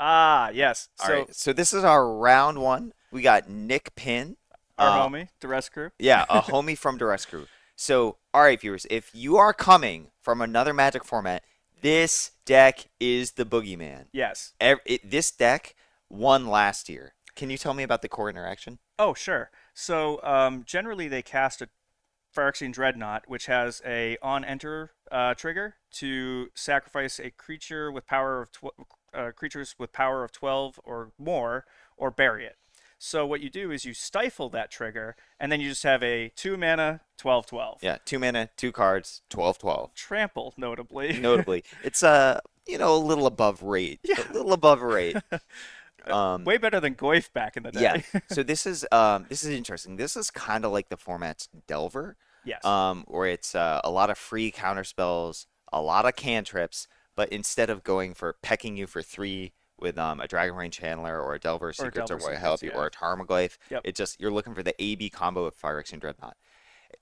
Ah, yes. All So right, so this is our round one. We got Nick Pynn. our Uh, homie, Duress Crew. yeah, a homie from Duress Crew. So, all right, viewers, if you are coming from another Magic format, this deck is the boogeyman. Yes. This deck won last year. Can you tell me about the core interaction? Oh, sure. So generally they cast a Phyrexian Dreadnought, which has a on enter trigger to sacrifice a creature with power of creatures with power of 12 or more, or bury it. So what you do is you stifle that trigger, and then you just have a 2 mana 12/12. Yeah, 2 mana, 2 cards, 12/12. Trample, notably. Notably, it's a little above rate. A Yeah. little above rate. Um, Way better than Goyf back in the yeah. day. So this is interesting. This is kind of like the format's Delver, Yes. where it's a lot of free counter spells, a lot of cantrips, but instead of going for pecking you for 3 with a Dragon Rain Channeler or a Delver Or Secrets or Delver what Secrets, have you, yeah. or a Tarmogoyf, Yep. it just you're looking for the AB combo of Phyrexian Dreadnought.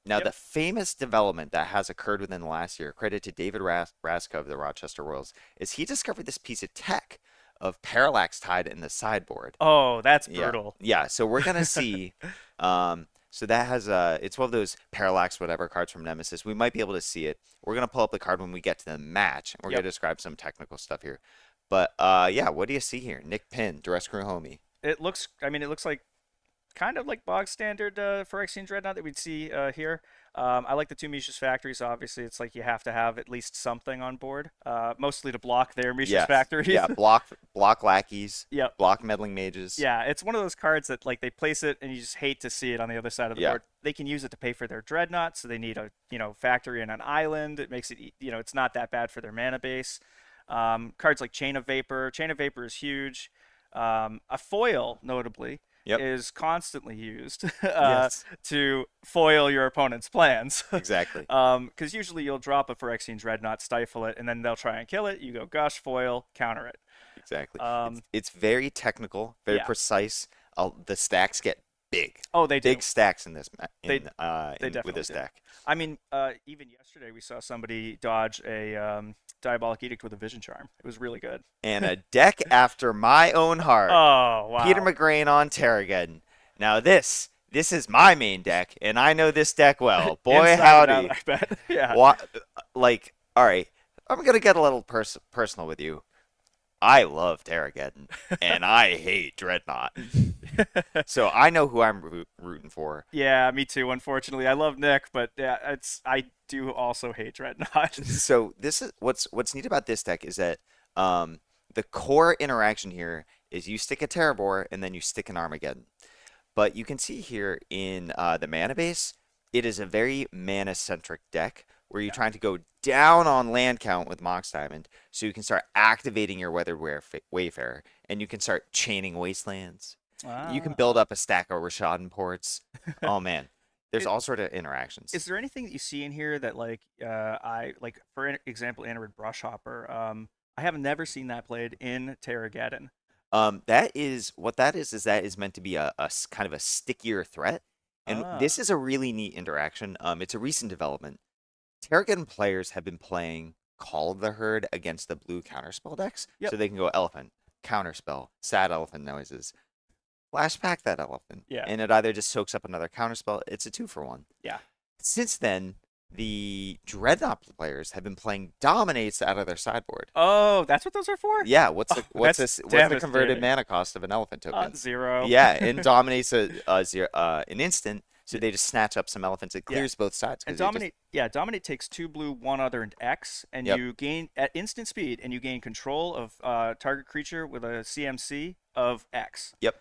Now, Yep. the famous development that has occurred within the last year, credit to David Raska of the Rochester Royals, is he discovered this piece of tech of Parallax Tide in the sideboard. Oh, that's Yeah, brutal. yeah. So we're gonna see. So that has it's one of those Parallax whatever cards from Nemesis. We might be able to see it. We're gonna pull up the card when we get to the match, and we're gonna Yep. describe some technical stuff here. But yeah, what do you see here? Nick Pynn, Duress Crew homie. It looks like kind of like bog standard Phyrexian Dreadnought that we'd see here. I like the two Mishra's Factories. Obviously, it's like you have to have at least something on board, mostly to block their Mishra's Yes, Factories. yeah. Block lackeys, Yep. block meddling mages. Yeah, it's one of those cards that like they place it and you just hate to see it on the other side of the Yeah, board. They can use it to pay for their Dreadnought, so they need a factory and an island. It makes it it's not that bad for their mana base. Cards like Chain of Vapor. Chain of Vapor is huge. A foil, notably, yep, is constantly used yes, to foil your opponent's plans. exactly. Because usually you'll drop a Phyrexian Dreadnought, stifle it, and then they'll try and kill it. You go gush, foil, counter it. Exactly. It's Um, it's very technical, very yeah. precise. The stacks get big, Oh, they do. big stacks in They they with definitely this do. deck. I mean, even yesterday we saw somebody dodge a Diabolic Edict with a Vision Charm. It was really good. And a deck after my own heart, Oh, Peter wow. McGrain on Terrageddon. Now this is my main deck, and I know this deck well. Boy, Inside and out, howdy! I bet. Yeah. What, like, all right, I'm gonna get a little personal with you. I love Terrageddon, and I hate Dreadnought. So I know who I'm rooting for. Yeah, me too. Unfortunately, I love Nick, but yeah, I do also hate Dreadnought. So this is what's neat about this deck is that the core interaction here is you stick a Terrabor and then you stick an Armageddon. But you can see here in the mana base, it is a very mana-centric deck where you're Yeah. trying to go down on land count with Mox Diamond, so you can start activating your Weathered Wayfarer, and you can start chaining Wastelands. You can build Ah. up a stack of Rishadan ports. Oh man, there's It, all sort of interactions. is there anything that you see in here that like I like for example, Anarid Brushhopper? I have never seen that played in Terrageddon. That is what that is that is meant to be a kind of a stickier threat. And this Ah. is a really neat interaction. It's a recent development. Terragon players have been playing Call of the Herd against the blue counterspell decks, Yep. so they can go elephant, counterspell, sad elephant noises, flashback that elephant, Yeah. and it either just soaks up another counterspell. It's a 2-for-1. Yeah. Since then, the Dreadnought players have been playing Dominates out of their sideboard. Oh, that's what those are for? Yeah, Oh, that's what's the converted devastating. mana cost of an elephant token? Zero. Yeah, and dominates an instant, so they just snatch up some elephants. It Yeah. clears both sides And because they just Dominate takes 2 blue, 1 other, and X, and yep, you gain at instant speed, and you gain control of target creature with a CMC of X. yep.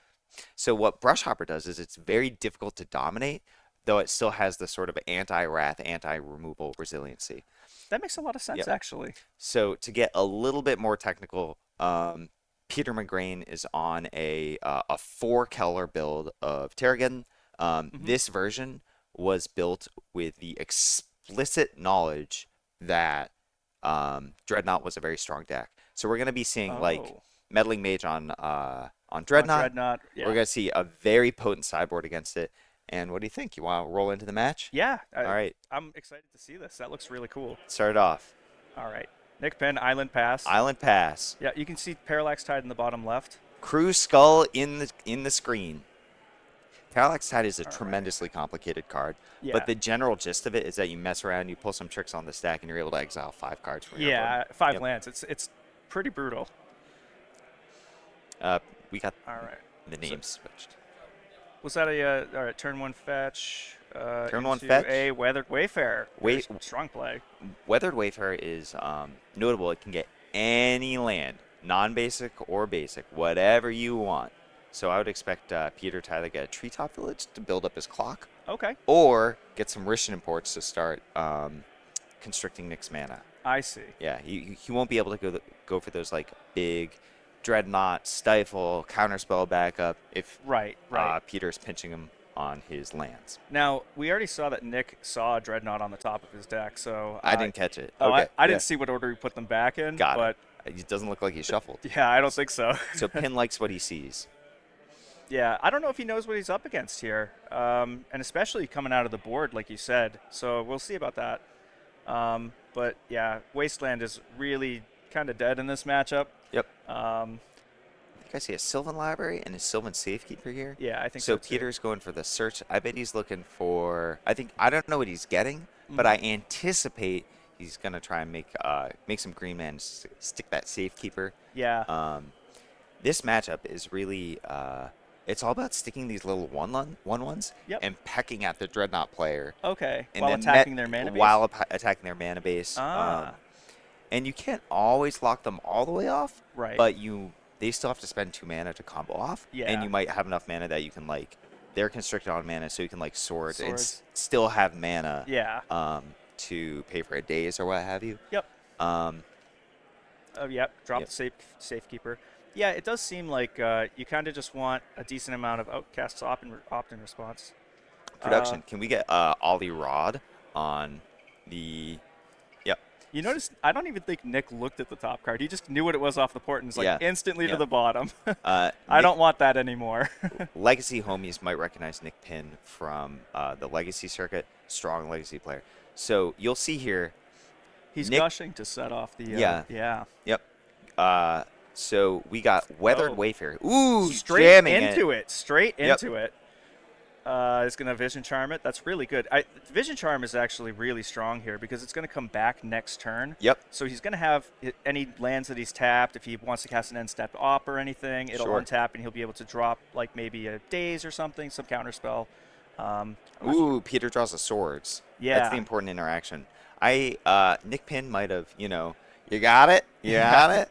So what Brushhopper does is it's very difficult to dominate, though it still has the sort of anti-wrath, anti-removal resiliency. That makes a lot of sense, Yep. actually. So to get a little bit more technical, Peter McGrain is on a 4 color build of Terrageddon. Hmm. This version was built with the explicit knowledge that Dreadnought was a very strong deck. So we're gonna be seeing like Oh, Meddling Mage on on Dreadnought. Dreadnought, We're yeah, gonna see a very potent sideboard against it. And what do you think? You want to roll into the match? yeah. All right, I'm excited to see this. That looks really cool. start it off. All right. Nick Pynn, Island Pass. Island Pass. Yeah, you can see Parallax Tide in the bottom left. Crew Skull in the screen. Parallax Tide is a All right. tremendously complicated card, Yeah. but the general gist of it is that you mess around, you pull some tricks on the stack, and you're able to exile 5 cards from your Yeah, board. 5 Yep. lands. It's pretty brutal. We got All right. the names switched. Was that a all right? Turn 1 fetch. Turn 1 into fetch. A Weathered Wayfarer. Wait. Strong play. Weathered Wayfarer is notable. It can get any land, non-basic or basic, whatever you want. So I would expect Peter to either get a Treetop Village to build up his clock, Okay. or get some Rishon imports to start constricting Nick's mana. I see. Yeah, he won't be able to go for those like big Dreadnought, Stifle, Counterspell backup if Right. Peter's pinching him on his lands. Now we already saw that Nick saw a Dreadnought on the top of his deck, so I didn't catch it. Oh, Okay, I didn't yeah. see what order he put them back in. Got but it. It doesn't look like he shuffled. Yeah, I don't think so. So Pin likes what he sees. Yeah, I don't know if he knows what he's up against here, and especially coming out of the board, like you said. So we'll see about that. But yeah, Wasteland is really kind of dead in this matchup. Yep. Um, I think I see a Sylvan Library and a Sylvan Safekeeper here. yeah, I think so. So too. Peter's going for the search. I bet he's looking for. I don't know what he's getting, but I anticipate he's gonna try and make some green man stick that Safekeeper. Yeah. This matchup is really it's all about sticking these little one-ones Yep. and pecking at the Dreadnought player. Okay. And While then attacking their mana base. While attacking their mana base. Ah. And you can't always lock them all the way off. Right. But they still have to spend 2 mana to combo off. Yeah. And you might have enough mana that you can they're constricted on mana, so you can swords and Swords. still have mana. Yeah. To pay for a daze or what have you. Yep. Um, Yep. Drop Yep. the Safekeeper. Yeah, it does seem like you kind of just want a decent amount of outcasts opt-in response. Production. Can we get Ollie Rod on the? Yep. You notice, I don't even think Nick looked at the top card. He just knew what it was off the port and was Yeah. instantly to Yeah. the bottom. I Nick- don't want that anymore. Legacy homies might recognize Nick Pynn from the Legacy circuit. Strong Legacy player. So you'll see here. He's Nick- gushing to set off the. Yeah. Yeah. Yep. So we got Weathered Oh. Wayfarer. Ooh, Straight jamming into it. Straight Yep. into it. It's going to Vision Charm it. That's really good. Vision Charm is actually really strong here because it's going to come back next turn. Yep. So he's going to have any lands that he's tapped. If he wants to cast an end-step op or anything, it'll Sure. untap and he'll be able to drop maybe a Daze or something, some counterspell. Ooh, Peter draws the swords. Yeah. That's the important interaction. Nick Pynn might have, you got it? You got it?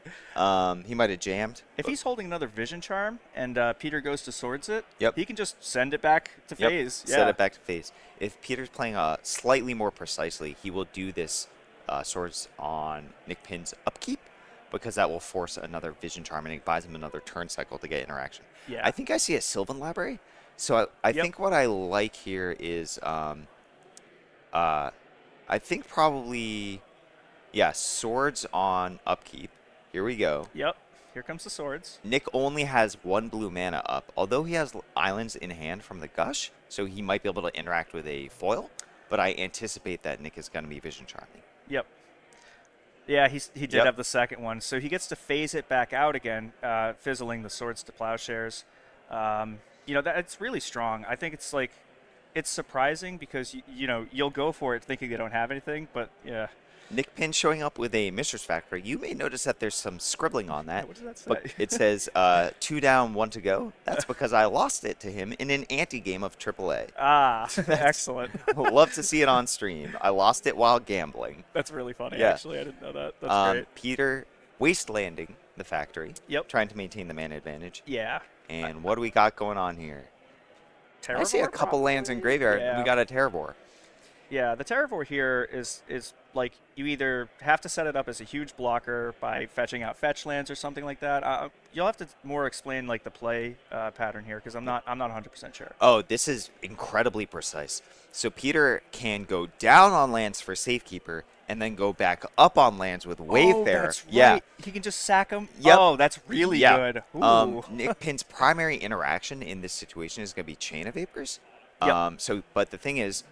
He might have jammed. If he's holding another Vision Charm and Peter goes to swords it, Yep. he can just send it back to Yep. phase. Yeah. Set it back to phase. If Peter's playing slightly more precisely, he will do this swords on Nick Pynn's upkeep because that will force another Vision Charm and it buys him another turn cycle to get interaction. Yeah. I think I see a Sylvan Library. So I Yep. think what I like here is I think probably, yeah, swords on upkeep. Here we go. Yep. Here comes the swords. Nick only has 1 blue mana up, although he has islands in hand from the Gush, so he might be able to interact with a foil, but I anticipate that Nick is going to be Vision Charming. Yep. Yeah, he did Yep. have the second one. So he gets to phase it back out again, fizzling the swords to plowshares. It's really strong. I think it's surprising because, you'll go for it thinking they don't have anything, but yeah. Nick Pynn showing up with a Mistress Factory. You may notice that there's some scribbling on that. What does that say? But it says 2 down, 1 to go. That's because I lost it to him in an anti-game of AAA. Ah, excellent. Love to see it on stream. I lost it while gambling. That's really funny, Yeah. actually. I didn't know that. That's great. Peter wastelanding the factory. Yep. Trying to maintain the mana advantage. Yeah. And what do we got going on here? I see a Terravor, couple lands in graveyard. Yeah. We got a Terravor. Yeah, the Terravor here is you either have to set it up as a huge blocker by fetching out fetch lands or something like that. You'll have to more explain the play pattern here because I'm not 100% sure. Oh, this is incredibly precise. So Peter can go down on lands for Safekeeper and then go back up on lands with Wayfarer. Oh, that's right. Yeah. He can just sack them. Yep. Oh, that's really Yeah. good. Ooh. Nick Pynn's primary interaction in this situation is going to be Chain of Vapors. Yep. But the thing is,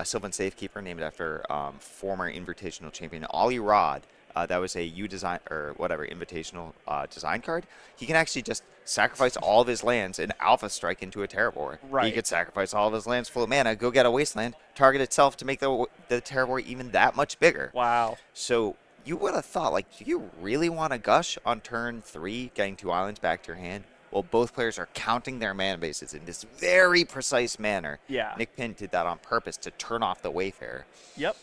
Sylvan Safekeeper, named after former Invitational champion Ollie Rod, that was a U design or whatever invitational design card, he can actually just sacrifice all of his lands and alpha strike into a Terrabor. He Right. could sacrifice all of his lands full of mana, go get a wasteland, target itself to make the Terrabor even that much bigger. Wow. So you would have thought, like, do you really want to gush on turn 3, getting 2 islands back to your hand? Well, both players are counting their mana bases in this very precise manner. Yeah. Nick Pynn did that on purpose to turn off the Wayfarer. Yep.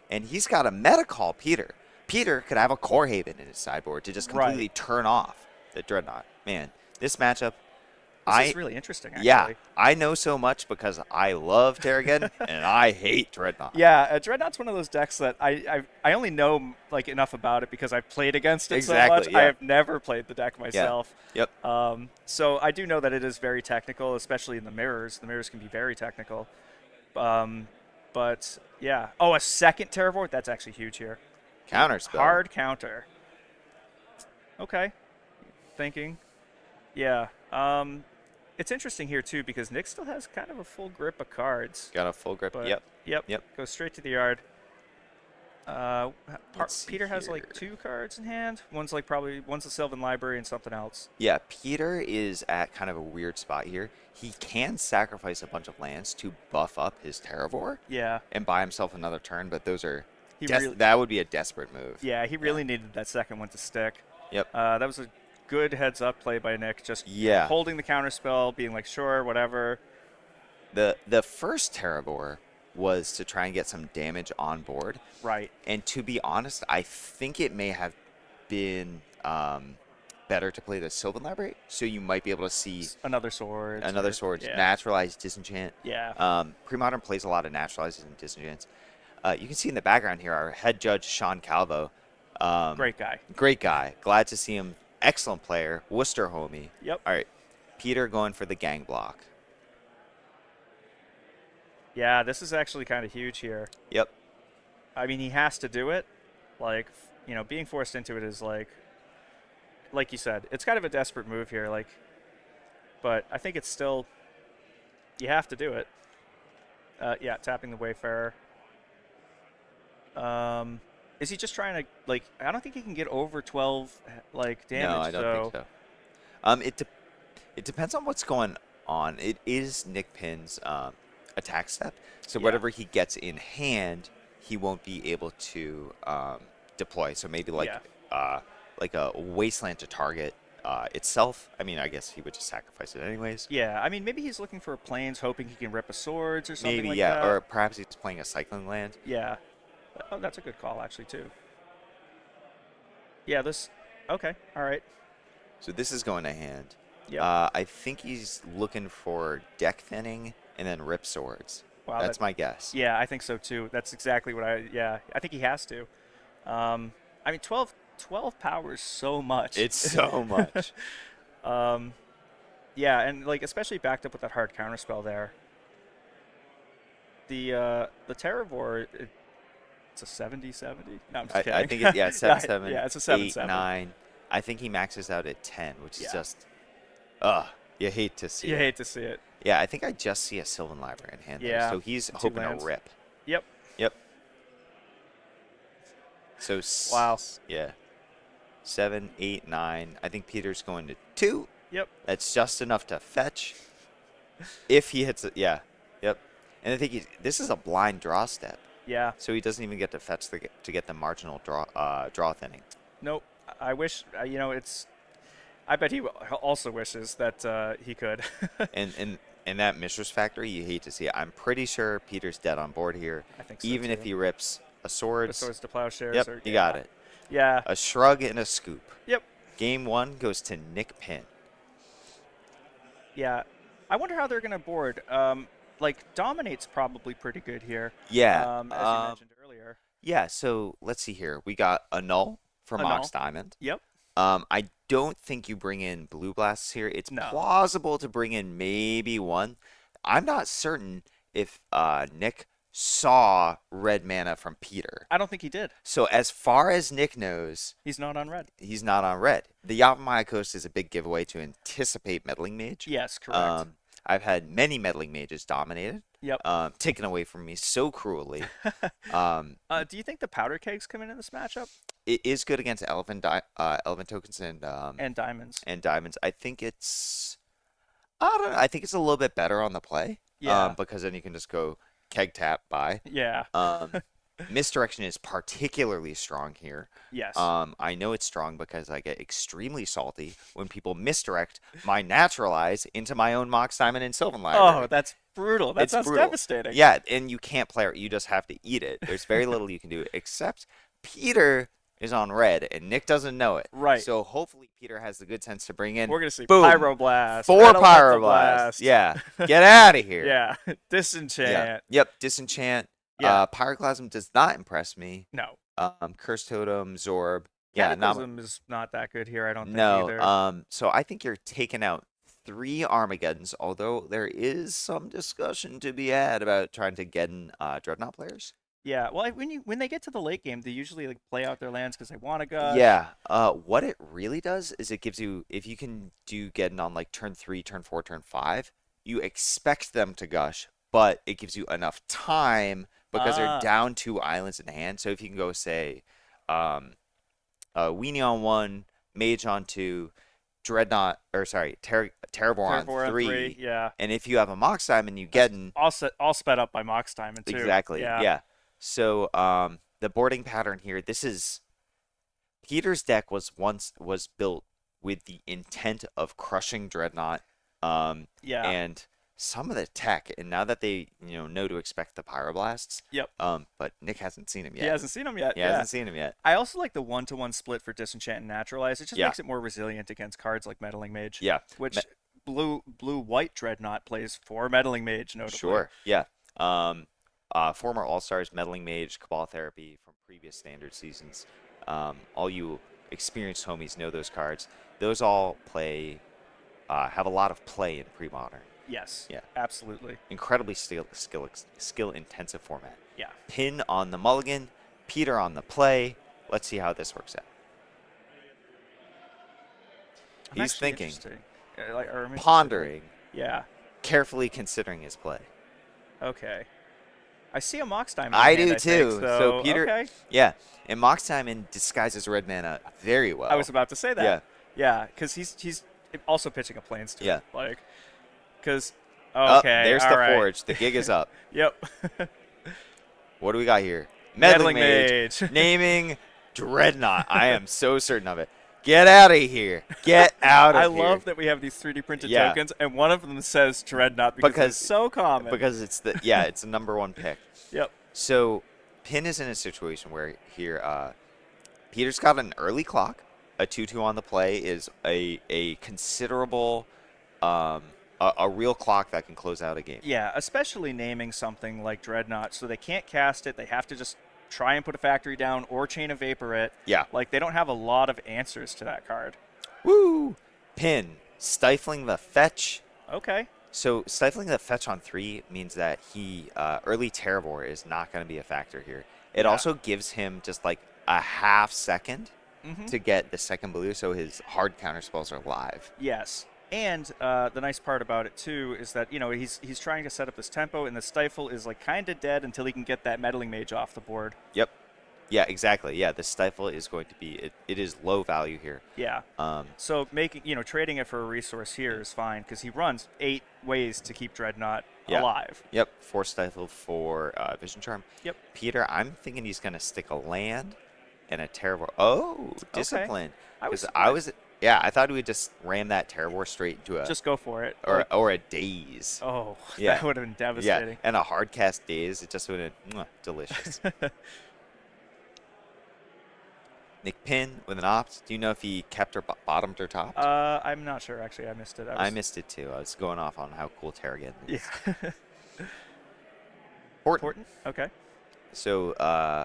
And he's got a meta call Peter. Peter could have a Core Haven in his sideboard to just completely turn off the Dreadnought. Man, this matchup, This is really interesting, actually. yeah, I know so much because I love Terrageddon and I hate Dreadnought. Yeah, Dreadnought's one of those decks that I only know like enough about it because I've played against it so much. Yeah. I have never played the deck myself. Yep. So I do know that it is very technical, especially in the mirrors. The mirrors can be very technical. But yeah. Oh, a second Terravort? That's actually huge here. Counterspell. Hard counter. Okay. Thinking. Yeah. It's interesting here too because Nick still has kind of a full grip of cards. Got a full grip. But, Yep. Goes straight to the yard. Let's see Peter has here. like 2 cards in hand. One's the Sylvan Library and something else. Yeah, Peter is at kind of a weird spot here. He can sacrifice a bunch of lands to buff up his Terravor Yeah. and buy himself another turn, but those are Really, that would be a desperate move. yeah, he really needed that second one to stick. Yep. That was a good heads up play by Nick. Just holding the counter spell, being like, sure, whatever. The first Terrabor was to try and get some damage on board. Right. And to be honest, I think it may have been better to play the Sylvan Library, so you might be able to see Another sword. Yeah. naturalize, disenchant. Yeah. Premodern plays a lot of naturalizes and disenchants. You can see in the background here our head judge, Sean Calvo. Great guy. Great guy. Glad to see him. Excellent player. Worcester homie. Yep. All right. Peter going for the gang block. Yeah, this is actually kind of huge here. Yep. I mean, he has to do it. Like, being forced into it is like you said, it's kind of a desperate move here. Like, but I think it's still, you have to do it. Yeah, tapping the Wayfarer. Is he just trying to like? I don't think he can get over 12 like damage. No, I don't think so. It depends on what's going on. It is Nick Pynn's attack step, so whatever he gets in hand, he won't be able to deploy. So maybe like a wasteland to target itself. I mean, I guess he would just sacrifice it anyways. Yeah, I mean, maybe he's looking for planes, hoping he can rip a swords or something Maybe, like yeah, that. or perhaps he's playing a cycling land. Yeah. Oh, that's a good call, actually, too. Yeah, this... Okay, all right. So this is going to hand. Yeah. I think he's looking for deck thinning and then rip swords. Wow, That's my guess. Yeah, I think so, too. That's exactly what I think he has to. I mean, 12 power is so much. It's so much. Yeah, and, like, especially backed up with that hard counterspell there. The Terravor... It's a 70-70? No, I'm just kidding. I think it's 7-7. Yeah, it's a 7-7. 8-9. I think he maxes out at 10, which is just, you hate to see it. You hate to see it. Yeah, I think I just see a Sylvan Library in hand. Yeah, there, so he's 2 hoping lands. to rip. Yep. So wow. Yeah. 7, 8, 9. I think Peter's going to 2. Yep. That's just enough to fetch. If he hits it, yeah. Yep. And I think this is a blind draw step. Yeah. So he doesn't even get to fetch to get the marginal draw thinning. Nope. I wish, it's... I bet he also wishes that he could. and that Mistress Factory, you hate to see it. I'm pretty sure Peter's dead on board here. I think so, even too. if he rips a sword. The swords to plowshares. Yep, or, you got it. Yeah. A shrug and a scoop. Yep. Game 1 goes to Nick Pynn. Yeah. I wonder how they're going to board. Like, Dominate's probably pretty good here. Yeah. As you mentioned earlier. Yeah, so let's see here. We got a null from Mox Diamond. Yep. I don't think you bring in Blue Blasts here. It's plausible to bring in maybe one. I'm not certain if Nick saw red mana from Peter. I don't think he did. So as far as Nick knows, he's not on red. He's not on red. The Yavimaya Coast is a big giveaway to anticipate Meddling Mage. Yes, correct. I've had many Meddling Mages dominated. Yep. taken away from me so cruelly. Um, Do you think the powder kegs come in this matchup it is good against elephant tokens and diamonds? and diamonds. I think it's I don't know. I think it's a little bit better on the play. Yeah. Because then you can just go keg tap by. Yeah. Um, Misdirection is particularly strong here. Yes. I know it's strong because I get extremely salty when people misdirect my naturalize into my own Mox Diamond and Sylvan Oh, library. that's brutal. That It's sounds brutal. devastating. Yeah, and you can't play it. You just have to eat it. There's very little you can do except Peter is on red and Nick doesn't know it. Right. So hopefully Peter has the good sense to bring in We're gonna see boom, pyroblast, 4 red elemental Pyroblasts. blast. Yeah, get out of here. Yeah. Yeah. Disenchant. Yep. Disenchant. Yeah. Pyroclasm does not impress me. No. Curse Totem, Zorb. Yeah, Cataclysm is not that good here, I don't think no. either. So I think you're taking out 3 Armageddons, although there is some discussion to be had about trying to get in Dreadnought players. Yeah. Well, when they get to the late game, they usually like play out their lands because they want to gush. Yeah. What it really does is it gives you, if you can do Geddon on like turn 3, turn 4, turn 5, you expect them to gush, but it gives you enough time because they're Ah. down 2 islands in hand. So if you can go say, Weenie on 1, Mage on 2, Dreadnought, or sorry, Terrabor Terror on 3, 3. Yeah. and if you have a Mox Diamond, you get in. All sped up by Mox Diamond too. Exactly. Yeah. Yeah. So the boarding pattern here, this is Peter's deck was built with the intent of crushing Dreadnought. Yeah. And some of the tech, and now that they know to expect the Pyroblasts. Yep. But Nick hasn't seen him yet. He hasn't seen them yet. He hasn't seen him yet. I also like the 1-to-1 split for Disenchant and Naturalize. It just Yeah. makes it more resilient against cards like Meddling Mage. Yeah. Which blue white Dreadnought plays for Meddling Mage, notably. Sure. Yeah. Former All-Stars, Meddling Mage, Cabal Therapy from previous standard seasons. All you experienced homies know those cards. Those all have a lot of play in Premodern. Yes. Yeah. Absolutely. Incredibly skill intensive format. Yeah. Pynn on the mulligan, Peter on the play. Let's see how this works out. I'm He's actually thinking, interested. Or I'm interested. pondering, Yeah. carefully considering his play. Okay. I see a Mox Diamond. I in hand, do I think, too. so So Peter, Okay. yeah, and Mox Diamond disguises red mana very well. I was about to say that. Yeah. Yeah, because he's also pitching a Plains to Yeah. it. Like, because Oh, okay, there's all the right. forge. The gig is up. Yep. What do we got here? Meddling Mage. Mage. Naming Dreadnought. I am so certain of it. Get out of here. Get out of I here. love that we have these 3D printed Yeah. tokens, and one of them says Dreadnought because it's so common. Because it's the number 1 pick. Yep. So Pin is in a situation where here Peter's got an early clock. A 2/2 on the play is a considerable a real clock that can close out a game. Yeah, especially naming something like Dreadnought, so they can't cast it. They have to just try and put a factory down or chain of vapor it. Yeah. Like they don't have a lot of answers to that card. Woo! Pin stifling the fetch. Okay. So stifling the fetch on 3 means that he early Terrabor is not going to be a factor here. It Yeah. also gives him just like a half second Mm-hmm. to get the second blue, so his hard counter spells are live. Yes. And the nice part about it too is that he's trying to set up this tempo, and the stifle is like kind of dead until he can get that Meddling Mage off the board. Yep. Yeah, exactly. Yeah, the stifle is going to be it is low value here. Yeah. So trading it for a resource here is fine because he runs 8 ways to keep Dreadnought Yeah. alive. Yep, 4 stifle for Vision Charm. Yep. Peter, I'm thinking he's going to stick a land and a Terror. Oh, discipline. I was I thought we would just ram that Terror straight into a just go for it. or a daze. Oh, Yeah. that would have been Yeah, devastating. and a hard cast daze. It just would have delicious. Nick Pynn with an opt. Do you know if he kept or bottomed or topped? I'm not sure actually. I missed it. I missed it too. I was going off on how cool Terrageddon is. Yeah. Portent. Okay. So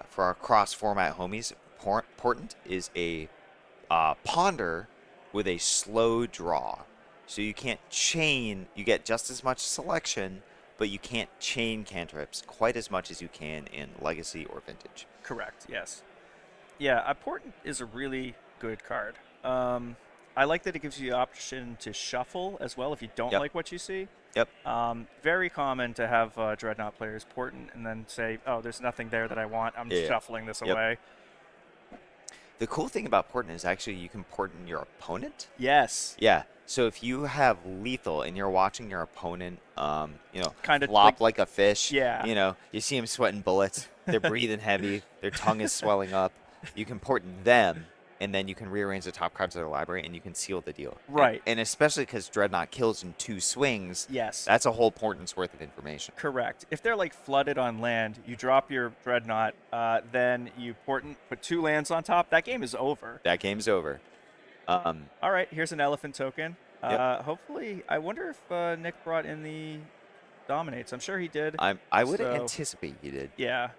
for our cross-format homies, Portent is a ponder with a slow draw. So you can't chain. You get just as much selection, but you can't chain cantrips quite as much as you can in Legacy or Vintage. Correct. Yes. Yeah. Portent is a really good card. I like that it gives you the option to shuffle as well if you don't Yep. like what you see. Yep. Very common to have Dreadnought players portent and then say, oh, there's nothing there that I want. I'm Yeah. shuffling this Yep. away. The cool thing about portent is actually you can portent your opponent. Yes. Yeah. So if you have lethal and you're watching your opponent, Kind of flop like a fish, yeah. You see them sweating bullets, they're breathing heavy, their tongue is swelling up. You can portent them, and then you can rearrange the top cards of their library, and you can seal the deal. Right. And especially because Dreadnought kills in 2 swings, Yes. that's a whole portent's worth of information. Correct. If they're like flooded on land, you drop your Dreadnought, then you portent, put 2 lands on top. That game is over. That game's over. All right, here's an elephant token. Yep. Hopefully, I wonder if Nick brought in the dominates. I'm sure he did. I would So- anticipate you did. Yeah.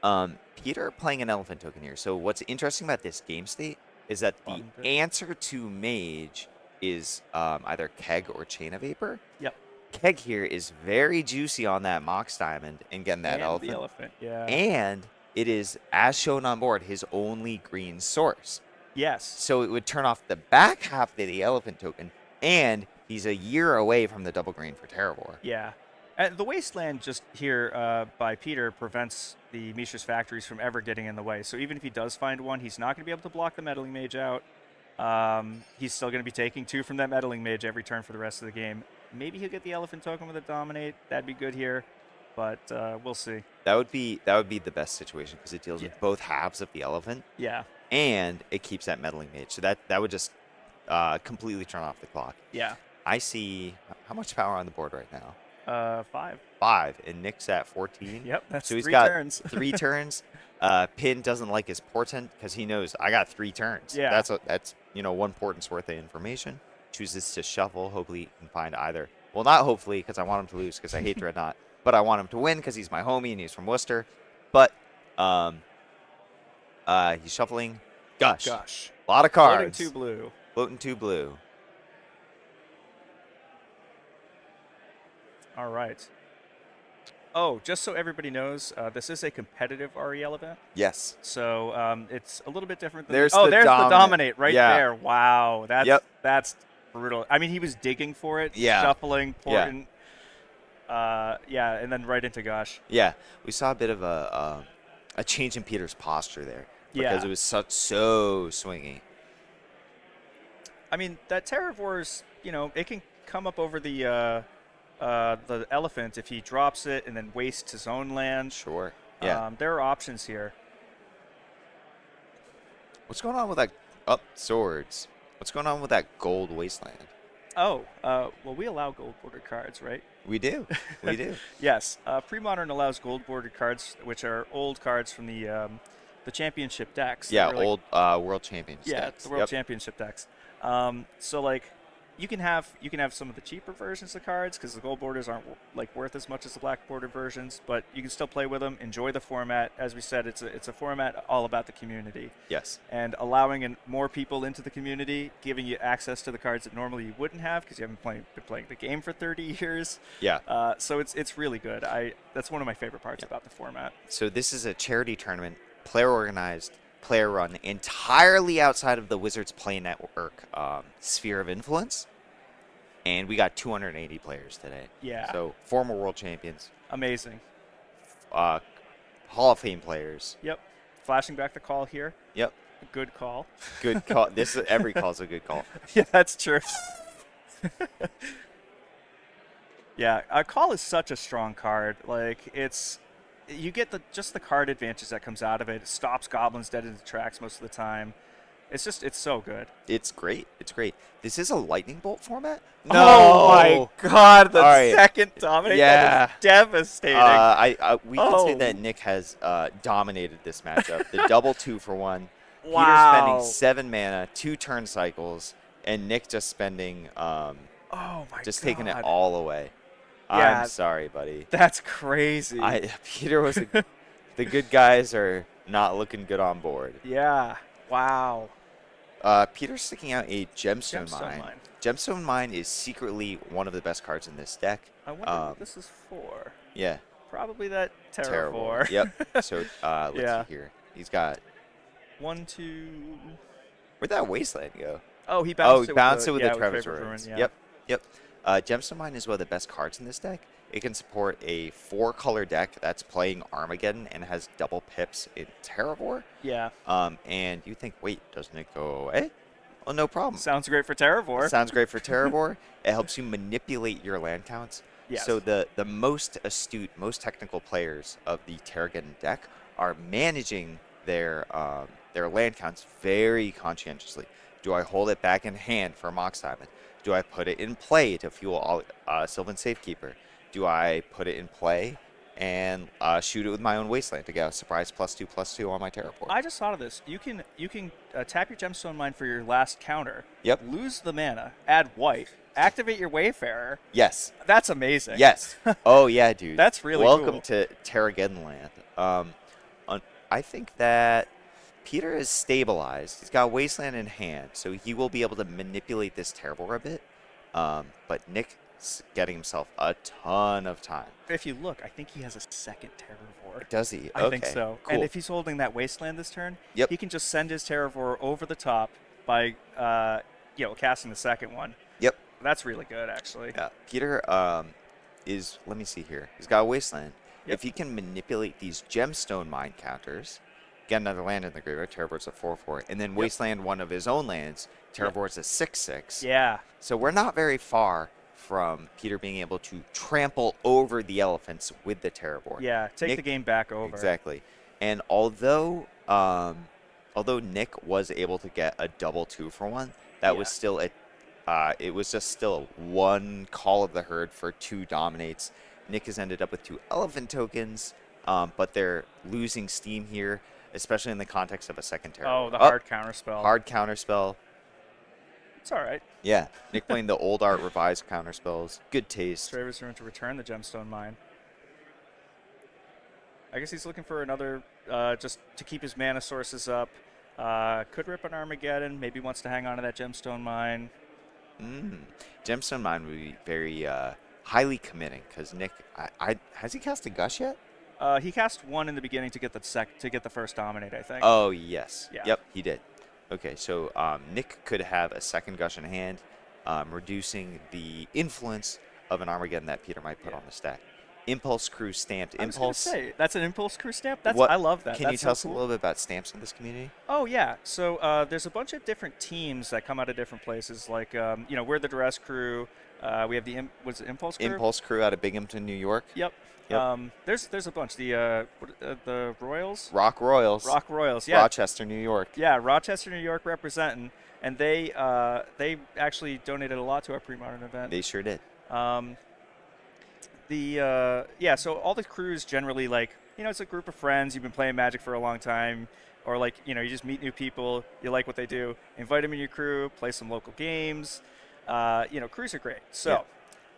Peter playing an elephant token here. So what's interesting about this game state is that the Fun. answer to mage is either keg or chain of vapor. Yep. Keg here is very juicy on that mox diamond and getting that And elephant. the elephant. Yeah. And it is, as shown on board, his only green source. Yes. So it would turn off the back half of the elephant token, and he's a year away from the double green for Terravor. Yeah. The wasteland just here by Peter prevents the Mishra's factories from ever getting in the way. So even if he does find one, he's not going to be able to block the meddling mage out. He's still going to be taking 2 from that meddling mage every turn for the rest of the game. Maybe he'll get the elephant token with a dominate. That'd be good here, but we'll see. That would be the best situation because it deals Yeah. with both halves of the elephant, Yeah. and it keeps that meddling mage. So that would just completely turn off the clock. Yeah. I see how much power on the board right now. 5. 5, and Nick's at 14. Yep. That's So he's 3 got turns. 3 turns. Pynn doesn't like his portent because he knows I got 3 turns. Yeah. That's 1 portent's worth of information. Chooses to shuffle. Hopefully he can find either. Well, not hopefully because I want him to lose because I hate Dreadnought, but I want him to win because he's my homie and he's from Worcester. But he's shuffling. Gush. Gosh. A lot of Floating cards. 2 blue. Floating 2 blue. All right. Oh, just so everybody knows, this is a competitive REL event. Yes. So it's a little bit different than There's there's the the dominate. dominate right Yeah. there. Wow, that's Yep. that's brutal. I mean, he was digging for it, Yeah. shuffling, Yeah. porting, and then right into Gosh. Yeah, we saw a bit of a change in Peter's posture there because Yeah. it was so swingy. I mean, that Terravor's, it can come up over the elephant if he drops it and then wastes his own land. Sure. Yeah. There are options here. What's going on with that? Swords. What's going on with that gold wasteland? Oh, well, we allow gold-bordered cards, right? We do. We do. Yes, Premodern allows gold-bordered cards, which are old cards from the championship decks. Yeah, They're like- old World Champions. Yeah, decks. the World Yep. Championship decks. So like, you can have some of the cheaper versions of cards because the gold borders aren't like worth as much as the black bordered versions, but you can still play with them, enjoy the format. As we said, it's a format all about the community Yes. and allowing more people into the community, giving you access to the cards that normally you wouldn't have because you haven't been playing the game for 30 years. Yeah. So it's really good. That's one of my favorite parts about the format. So this is a charity tournament, player organized, player run, entirely outside of the Wizards Play Network sphere of influence. And we got 280 players today. Yeah. So former world champions, Amazing. Hall of Fame players. Yep. Flashing back the call here. Yep. Good call. Good call. Every call's a good call. Yeah, that's true. Yeah, a call is such a strong card. Like you get just the card advantage that comes out of it. It stops goblins dead in the tracks most of the time. It's so good. It's great. It's great. This is a lightning bolt format. Oh my God! The All right. second dominate. Yeah. That is devastating. We can say Oh. that Nick has dominated this matchup. The double 2-for-1. Wow. Peter's spending 7 mana, 2 turn cycles, and Nick just spending Oh my just God. taking it all away. Yeah. I'm sorry, buddy. That's crazy. Peter was the good guys are not looking good on board. Yeah. Wow. Peter's sticking out a Gemstone Mine. Gemstone Mine is secretly one of the best cards in this deck. I wonder what this is for. Yeah. Probably that Terrible. Terravor. Yep. So let's Yeah. see here. He's got. 1, 2. Where'd that wasteland go? Oh, he Oh, bounced he it with bounced the it with the Traverse Traverse Ruin. Ruins. Yeah. Yep, yep. Gemstone Mine is one of the best cards in this deck. It can support a 4-color deck that's playing Armageddon and has double pips in Terravor. Yeah. And you think, wait, doesn't it go away? Well, no problem. Sounds great for It Terravor. sounds great for Terravor. It helps you manipulate your land counts. So Yes. the most astute, most technical players of the Terrageddon deck are managing their land counts very conscientiously. Do I hold it back in hand for Mox Diamond? Do I put it in play to fuel all, Sylvan Safekeeper? Do I put it in play and shoot it with my own Wasteland to get a surprise +2/+2 on my Terraport? I just thought of this. You can tap your Gemstone Mine for your last counter. Yep. Lose the mana. Add white. Activate your Wayfarer. Yes. That's amazing. Yes. Oh yeah, dude. That's really Welcome cool. to Terrageddon land. I think that Peter is stabilized. He's got Wasteland in hand, so he will be able to manipulate this Terror a bit. But Nick's getting himself a ton of time. If you look, I think he has a second Terravor. Does he? I think so. Cool. And if he's holding that Wasteland this turn, Yep. he can just send his Terravor over the top by, casting the second one. Yep. That's really good, actually. Yeah. Peter is, let me see here. He's got a Wasteland. Yep. If he can manipulate these Gemstone Mine counters, get another land in the graveyard, Terravor's a 4/4, and then Wasteland one of his own lands, Terravor's a 6/6. Yeah. So we're not very far from Peter being able to trample over the elephants with the Terravor. Yeah. Take Nick- the game back over. Exactly. And although Nick was able to get a double 2-for-1, that was still it was just still one call of the herd for 2 dominates. Nick has ended up with 2 elephant tokens, but they're losing steam here, especially in the context of a second Terror. Oh, the hard counterspell. Hard counterspell. It's all right. Yeah, Nick playing the old art revised counterspells. Good taste. Traverse Ruin to return the Gemstone Mine. I guess he's looking for another, just to keep his mana sources up. Could rip an Armageddon. Maybe wants to hang on to that Gemstone Mine. Gemstone Mine would be very highly committing because Nick, has he cast a Gush yet? He cast one in the beginning to get the first dominate, I think. Oh yes. Yeah. Yep, he did. Okay, so Nick could have a second Gush in hand, reducing the influence of an Armageddon that Peter might put on the stack. Impulse Crew stamped I was Impulse. gonna say that's an Impulse Crew stamp. What- I love that. Can That's you tell us so a cool. little bit about stamps in this community? Oh yeah. So there's a bunch of different teams that come out of different places. Like we're the Duress Crew. We have the was it Impulse Crew? Impulse Crew out of Binghamton, New York. Yep. Yep. There's a bunch. The Royals. Rock Royals. Rock Royals. Yeah. Rochester, New York. Yeah. Rochester, New York, representing, and they actually donated a lot to our pre-modern event. They sure did. So all the crews generally, like, it's a group of friends. You've been playing Magic for a long time, or like, you just meet new people. You like what they do. Invite them in your crew. Play some local games. Crews are great. So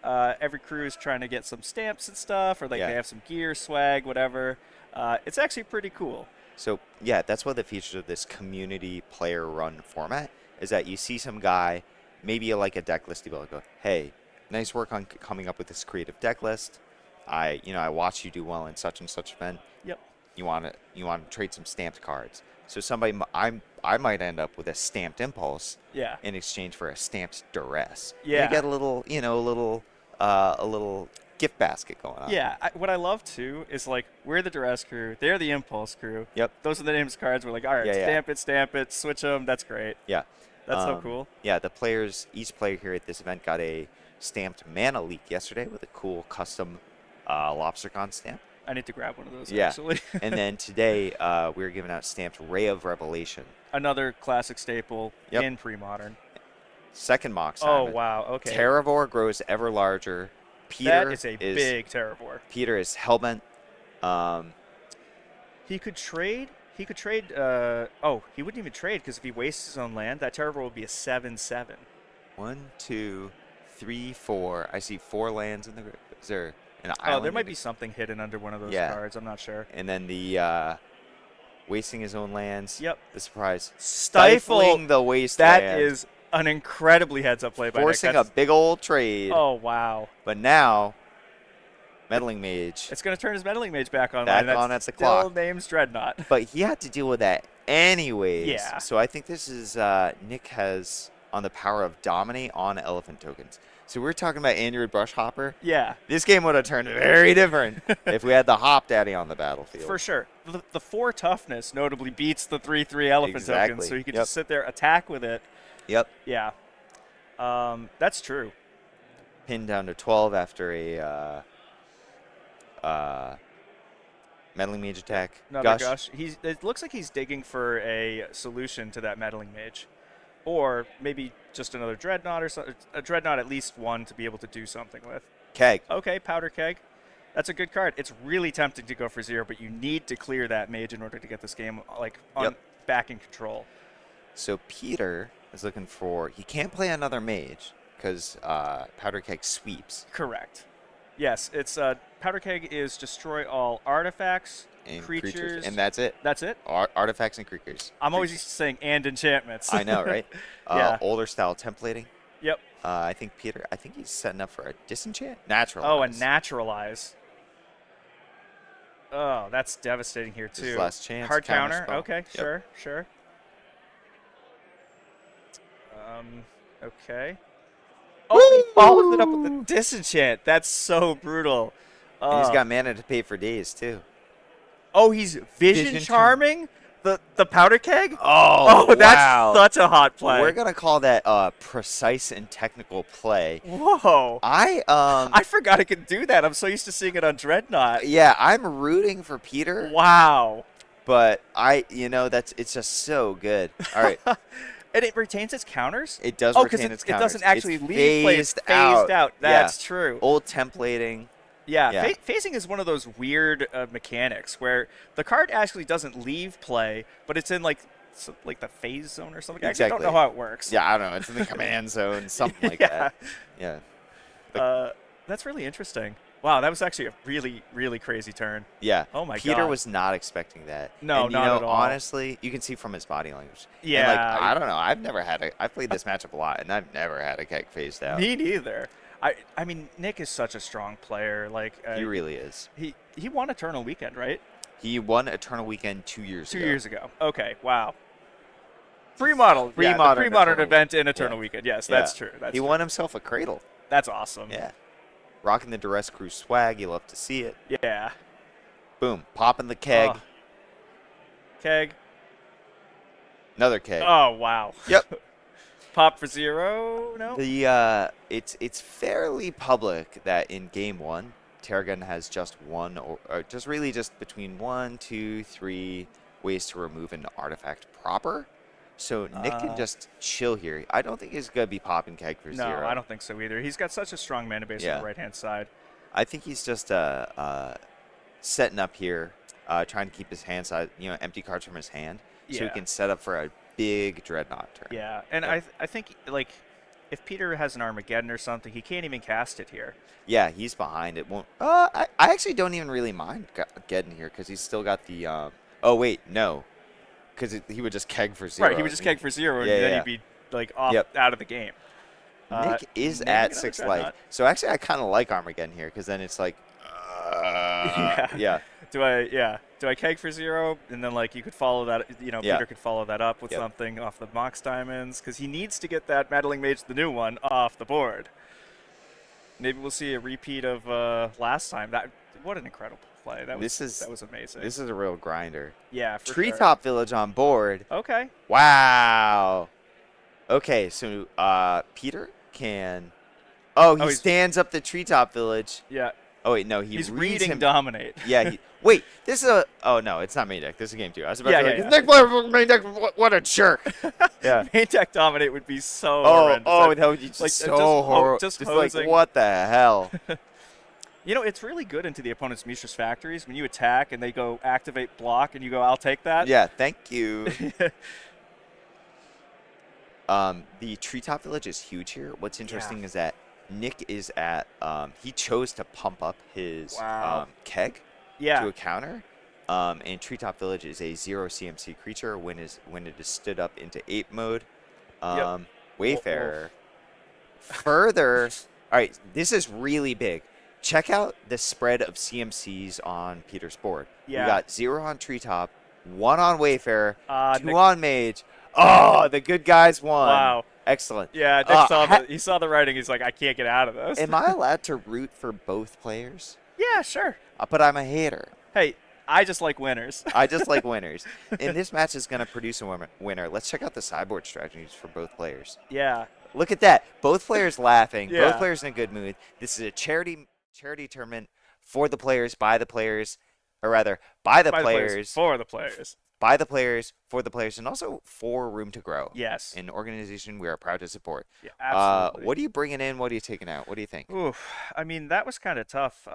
every crew is trying to get some stamps and stuff, or like they have some gear, swag, whatever. It's actually pretty cool. So yeah, that's one of the features of this community player-run format is that you see some guy, maybe you like a deck list, you go, hey, nice work on coming up with this creative deck list. I watched you do well in such and such event. Yep. You want to trade some stamped cards. So I might end up with a stamped Impulse. Yeah. In exchange for a stamped Duress. Yeah. You get a little gift basket going on. Yeah. What I love too is, like, we're the Duress Crew. They're the Impulse Crew. Yep. Those are the names of cards. We're like, all right, stamp it, switch them. That's great. Yeah. That's so cool. Yeah, each player here at this event got a stamped mana leak yesterday with a cool custom LOBSTERCON stamp. I need to grab one of those, Yeah. actually. And then today we were giving out stamped Ray of Revelation. Another classic staple Yep. in pre-modern. Second Mox Oh, Diamond. wow. Okay. Terravor grows ever larger. Peter that is a big Terravor. Peter is hellbent. He could trade. He wouldn't even trade, because if he wastes his own land, that Terravor would be a 7/7. 1, 2, 3, 4. I see 4 lands in the group. Is there an island? Oh, there might be something hidden under one of those cards. I'm not sure. And then the wasting his own lands. Yep. The surprise. Stifle Stifling the wasteland. That is an incredibly heads-up play by Nick. Forcing a big old trade. Oh, wow. But now, Meddling Mage. It's going to turn his Meddling Mage back on. Back on at the clock. Still name's Dreadnought. But he had to deal with that anyways. Yeah. So I think this is Nick has on the power of dominate on elephant tokens. So we're talking about Android Brush Hopper. Yeah. This game would have turned very different if we had the Hop Daddy on the battlefield. For sure. The 4 toughness notably beats the 3/3 elephant tokens, so you can just sit there, attack with it. Yep. Yeah. That's true. Pinned down to 12 after a meddling mage attack. Another gush. It looks like he's digging for a solution to that meddling mage. Or maybe just another dreadnought or something. A dreadnought, at least one to be able to do something with. Keg. Okay, powder keg. That's a good card. It's really tempting to go for 0, but you need to clear that mage in order to get this game back in control. So Peter is looking for. He can't play another mage because powder keg sweeps. Correct. Yes, it's powder keg is destroy all artifacts, And creatures, and that's it. That's it. Artifacts and creatures. I'm always used to saying and enchantments. I know, right? Yeah. Older style templating. Yep. I think Peter. I think he's setting up for a disenchant. Natural. Oh, a naturalize. Oh, that's devastating here too. His last chance. Hard counter. Spell. Okay, Yep. sure. Okay. Oh, he follows it up with the disenchant. That's so brutal. And he's got mana to pay for days too. Oh, he's vision charming? The powder keg? Oh, that's wow. such a hot play. We're gonna call that precise and technical play. Whoa. I forgot I could do that. I'm so used to seeing it on Dreadnought. Yeah, I'm rooting for Peter. Wow. But it's just so good. All right. And it retains its counters? It does retain its counters. It doesn't actually it's leave play. It's phased out. That's true. Old templating. Yeah. Phasing is one of those weird mechanics where the card actually doesn't leave play, but it's in like the phase zone or something. Exactly. I don't know how it works. Yeah, I don't know. It's in the command zone, something like that. Yeah. That's really interesting. Wow, that was actually a really, really crazy turn. Yeah. Oh my god. Peter was not expecting that. No, and, not at all. Honestly, you can see from his body language. Yeah. And I don't know. I've played this matchup a lot, and I've never had a keg phased out. Me neither. I mean, Nick is such a strong player. He really is. He won Eternal Weekend, right? He won Eternal Weekend 2 years ago. 2 years ago. Okay, wow. Pre-model. Pre-modern the pre-modern Eternal event in Eternal Weekend. Yes, that's true. He won himself a cradle. That's awesome. Yeah. Rocking the Duress Crew swag. You love to see it. Yeah. Boom. Popping the keg. Oh. Keg. Another keg. Oh, wow. Yep. Pop for 0? No? It's fairly public that in game 1, Terrageddon has just one or just really just between 1, 2, 3 ways to remove an artifact proper. So Nick can just chill here. I don't think he's going to be popping keg for 0. No, I don't think so either. He's got such a strong mana base on the right-hand side. I think he's just setting up here, trying to keep his hand side, empty cards from his hand, so he can set up for a big Dreadnought turn. Yeah, and I think, if Peter has an Armageddon or something, he can't even cast it here. Yeah, he's behind. It won't. I actually don't even really mind getting here because he's still got the. Oh wait, no, because he would just keg for 0. Right, he would just keg for 0, and then he'd be out of the game. Nick is at 6 life, so actually I kind of like Armageddon here because then it's like. Yeah. Do I keg for 0, and then you could follow that? Peter could follow that up with something off the Mox Diamonds because he needs to get that Meddling Mage, the new one, off the board. Maybe we'll see a repeat of last time. What an incredible play! That was amazing. This is a real grinder. Yeah, for Treetop Village on board. Okay. Wow. Okay, so Peter can. Oh, he stands up the Treetop Village. Yeah. Oh wait, no, he's reading Dominate. Yeah. Wait, this is a. Oh no, it's not main deck. This is game 2. I was about to be yeah. Nick player main deck. What a jerk. Yeah. Main deck Dominate would be so horrendous. That would be just so horrible. Just what the hell? It's really good into the opponent's Mishra's Factories when you attack and they go activate block and you go, I'll take that. Yeah, thank you. The Treetop Village is huge here. What's interesting is that Nick is at, he chose to pump up his keg to a counter. And Treetop Village is a 0 CMC creature when it is stood up into ape mode. Wayfarer. Further, all right, this is really big. Check out the spread of CMCs on Peter's board. Yeah. We got 0 on Treetop, 1 on Wayfarer, 2 Nick on Mage. Oh, the good guys won. Wow. Excellent. Yeah, Nick Uh, saw ha he saw the writing. He's like, I can't get out of this. am I allowed to root for both players? Yeah, sure. But I'm a hater. Hey, I just like winners. I just like winners. And this match is going to produce a winner. Let's check out the sideboard strategies for both players. Yeah. Look at that. Both players laughing. Both Yeah. players in a good mood. This is a charity tournament for the players, by the players, or rather, by the By the players, for the players. by the players, for the players, and also for Room to Grow. Yes. An organization we are proud to support. Yeah, absolutely. What are you bringing in? What are you taking out? What do you think? Oof. I mean, that was kind of tough.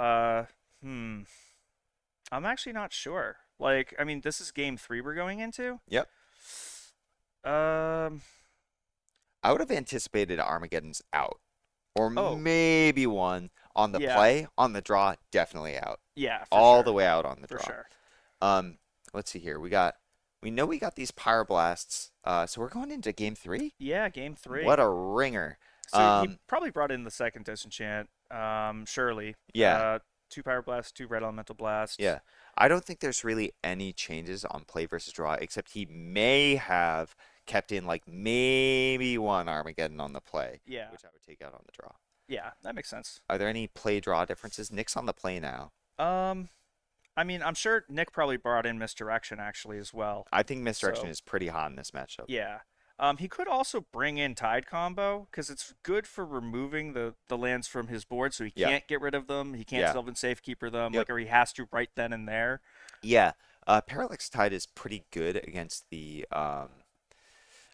I'm actually not sure. Like, I mean, this is game 3 we're going into. Yep. Um. I would have anticipated Armageddon's out. Or Oh. maybe one on the Yeah. play, on the draw, definitely out. Yeah. For All sure. the way out on the For draw. sure. Let's see here. We know we got these Pyroblasts. So we're going into game 3? Yeah, game 3. What a ringer. So he probably brought in the second disenchant. Surely. Yeah. 2 Power Blasts, 2 Red Elemental Blasts. Yeah. I don't think there's really any changes on play versus draw, except he may have kept in like maybe one Armageddon on the play, Yeah. which I would take out on the draw. Yeah, that makes sense. Are there any play draw differences? Nick's on the play now. I mean, I'm sure Nick probably brought in Misdirection actually as well. I think Misdirection So- is pretty hot in this matchup. Yeah. He could also bring in Tide Combo because it's good for removing the lands from his board, so he Yeah. can't get rid of them. He can't Yeah. Sylvan Safekeeper them, Yep. like, or he has to right then and there. Yeah. Parallax Tide is pretty good against the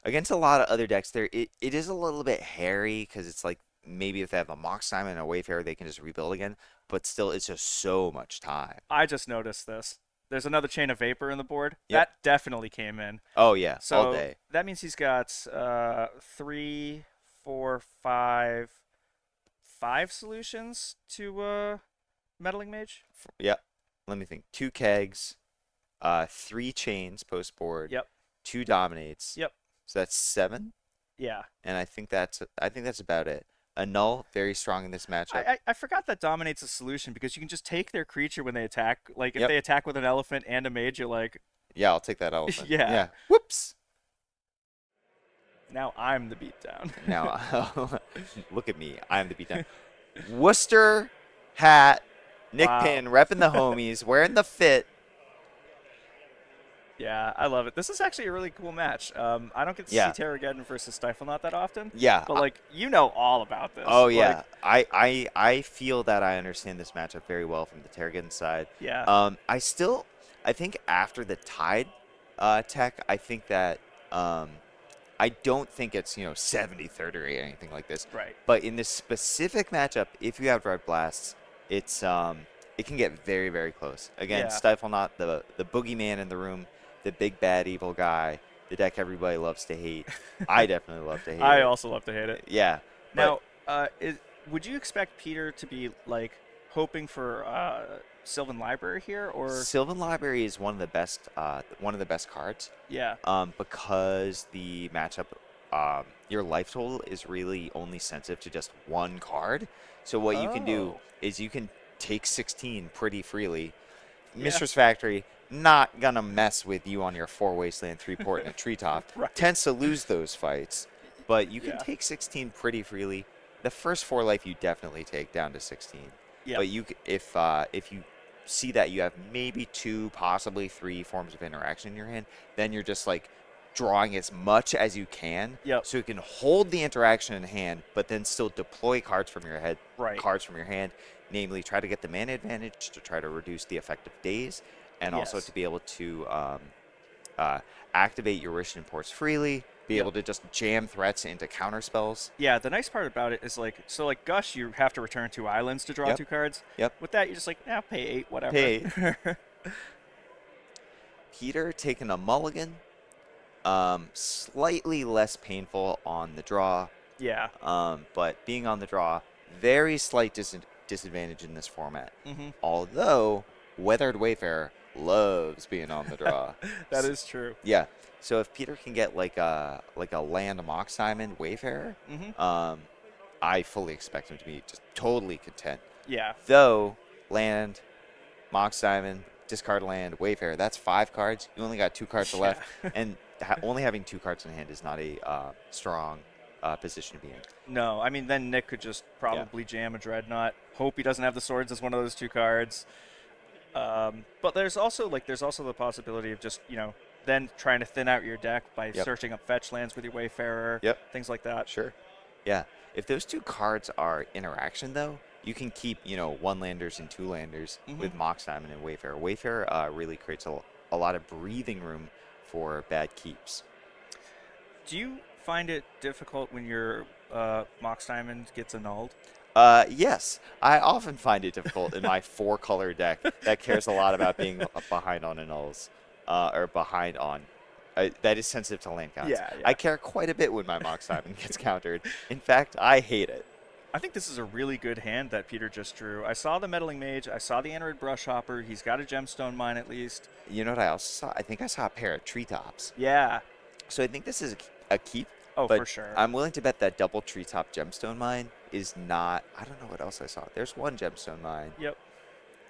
against a lot of other decks. It is a little bit hairy because it's like maybe if they have a Mox Time and a Wayfarer, they can just rebuild again. But still, it's just so much time. I just noticed this. There's another Chain of Vapor in the board. Yep. That definitely came in. Oh yeah, So all day. that means he's got 3, 4, 5 solutions to Meddling Mage. Yep. Let me think. 2 kegs, 3 chains post board. Yep. 2 dominates. Yep. So that's 7, Yeah. and I think that's about it. A null, very strong in this matchup. I forgot that dominates a solution because you can just take their creature when they attack. Like, if Yep. they attack with an elephant and a mage, you're like, Yeah, I'll take that elephant. Yeah. Yeah. Whoops. now I'm the beatdown. Now, look at me. I'm the beatdown. Worcester hat. Nick Wow. Pynn repping the homies, wearing the fit. Yeah, I love it. This is actually a really cool match. I don't get to Yeah. see Terrageddon versus Stiflenaught that often. Yeah. But, like, you know all about this. Oh Like, yeah. I feel that I understand this matchup very well from the Terrageddon side. yeah. I think after the Tide tech, I think that I don't think it's 70-30 or anything like this. Right. But in this specific matchup, if you have Red Blasts, it's it can get very, very close. Again, Yeah. Stiflenaught, the boogeyman in the room, the big bad evil guy, the deck everybody loves to hate. I definitely love to hate I it. also love to hate it. Yeah. Now, would you expect Peter to be, like, hoping for Sylvan Library here, or Sylvan Library is one of the best cards. yeah, Because the matchup, your life total is really only sensitive to just one card. So what you can do Oh. is you can take 16 pretty freely. Yeah. Mistress Factory, not gonna mess with you on your 4 wasteland, 3 port, and a treetop. Right. Tends to lose those fights, but you can Yeah. take 16 pretty freely. The first 4 life you definitely take down to 16. yeah, But if you see that you have maybe 2, possibly 3 forms of interaction in your hand, then you're just like drawing as much as you can, Yep. so you can hold the interaction in hand, but then still deploy cards from your head, Right. cards from your hand. Namely, try to get the mana advantage to try to reduce the effective days, and also Yes. to be able to activate your Rishon ports freely, be Yep. able to just jam threats into counter spells. Yeah, the nice part about it is, like, so, like, Gush, you have to return 2 islands to draw Yep. 2 cards. Yep. With that, you're just like, pay 8, whatever. Pay Peter taking a mulligan. Slightly less painful on the draw, yeah. but being on the draw, very slight disadvantage in this format. Mm-hmm. Although Weathered Wayfarer loves being on the draw. That is true. Yeah. So if Peter can get like a land Mox Diamond Wayfarer, Mm-hmm. I fully expect him to be just totally content. Yeah. Though land, Mox Diamond, discard land, Wayfarer, that's 5 cards. You only got 2 cards left, and only having 2 cards in hand is not a strong position to be in. No, I mean then Nick could just Yeah. probably jam a Dreadnought. Hope he doesn't have the swords as one of those 2 cards. But there's also the possibility of just then trying to thin out your deck by Yep. searching up fetch lands with your Wayfarer, Yep. things like that. Sure. Yeah. If those 2 cards are interaction, though, you can keep, 1-landers and 2-landers with Mox Diamond and Wayfarer. Wayfarer really creates a lot of breathing room for bad keeps. Do you find it difficult when your Mox Diamond gets annulled? Yes, I often find it difficult in my 4-color deck that cares a lot about being behind on annulls, or behind on. That is sensitive to land counts. Yeah. I care quite a bit when my Mox Diamond gets countered. In fact, I hate it. I think this is a really good hand that Peter just drew. I saw the Meddling Mage. I saw the Anerid Brushhopper. He's got a Gemstone Mine at least. You know what I also saw? I think I saw a pair of treetops. Yeah. So I think this is a keep. Oh, but for sure. I'm willing to bet that double treetop gemstone mine is not. I don't know what else I saw. There's one gemstone mine. Yep.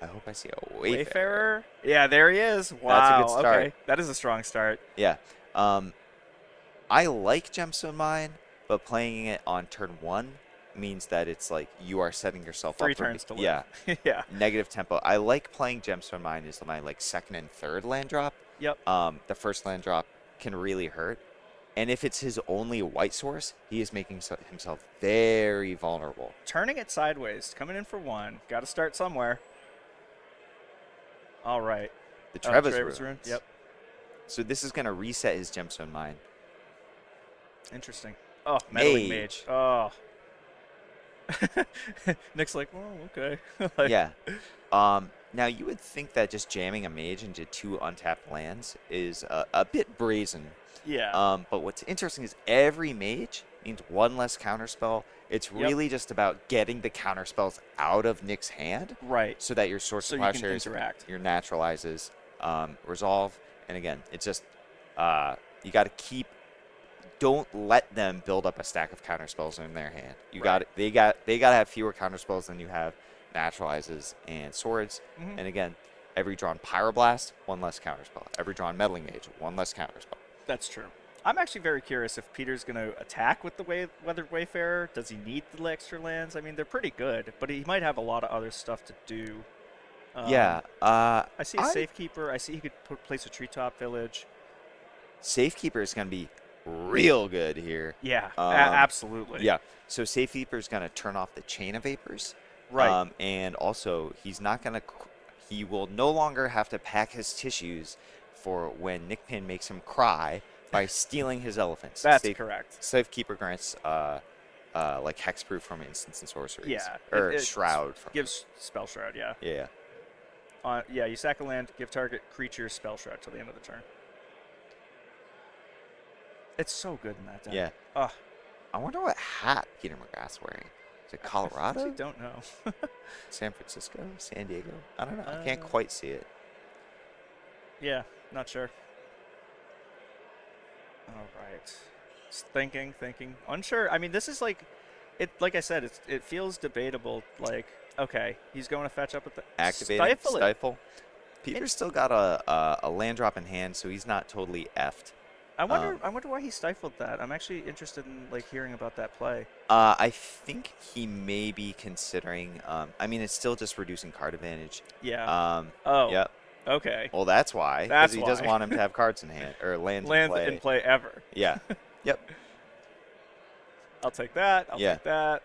I hope I see a Wayfarer. Wayfarer? Yeah, there he is. Wow. That's a good start. Okay. That is a strong start. Yeah. I like gemstone mine, but playing it on turn 1 means that it's like you are setting yourself 3 up for turns to live. yeah Yeah. negative tempo. I like playing gemstone mine as my like 2nd and 3rd land drop. Yep. The first land drop can really hurt. And if it's his only white source, he is making himself very vulnerable. Turning it sideways, coming in for 1. Got to start somewhere. All right. The Trevor's Trevor's Ruins. Rune. Yep. So this is going to reset his gemstone mine. Interesting. Oh, Meddling Mage. Mage. Oh. Nick's like, oh, okay. Like, Yeah. Now you would think that just jamming a mage into 2 untapped lands is a bit brazen. Yeah. But what's interesting is every mage means 1 less counterspell. It's really just about getting the counterspells out of Nick's hand, Right. so that your source So of you can plowshares, interact. your naturalizes, resolve, and again, it's just you got to keep. Don't let them build up a stack of counterspells in their hand. You Right. they got to have fewer counterspells than you have naturalizes and swords. And again, every drawn Pyroblast, 1 less counterspell. Every drawn Meddling Mage, 1 less counterspell. That's true. I'm actually very curious if Peter's going to attack with the Weathered Wayfarer. Does he need the extra lands? I mean, they're pretty good, but he might have a lot of other stuff to do. Yeah. I see a Safekeeper. I see he could place a Treetop Village. Safekeeper is going to be real good here. Yeah, absolutely. Yeah. So Safekeeper is going to turn off the Chain of Vapors. Right. And also, he's not going to. He will no longer have to pack his tissues for when Nick Pynn makes him cry by stealing his elephants. That's correct. Safekeeper grants like hexproof from instants and sorceries. Yeah. Or it shroud. From gives Spell Shroud, yeah. Yeah. Yeah, you sack a land, give target creature Spell Shroud till the end of the turn. It's so good in that deck. Yeah. Oh, I wonder what hat Peter McGrath's wearing. Is it I Colorado? actually don't know. San Francisco? San Diego? I don't know. I can't quite see it. Yeah, not sure. All right. Just thinking. Unsure. I mean, this is like I said, it feels debatable. Okay, he's going to fetch up with the Activating. Stifle it. Peter's still got a land drop in hand, so he's not totally effed. I wonder why he stifled that. I'm actually interested in hearing about that play. I think he may be considering. I mean, it's still just reducing card advantage. Yeah. Yep. Okay. Well, that's why. That's he doesn't why. want him to have cards in hand or lands in play ever. Yeah. Yep. I'll take that. I'll take that.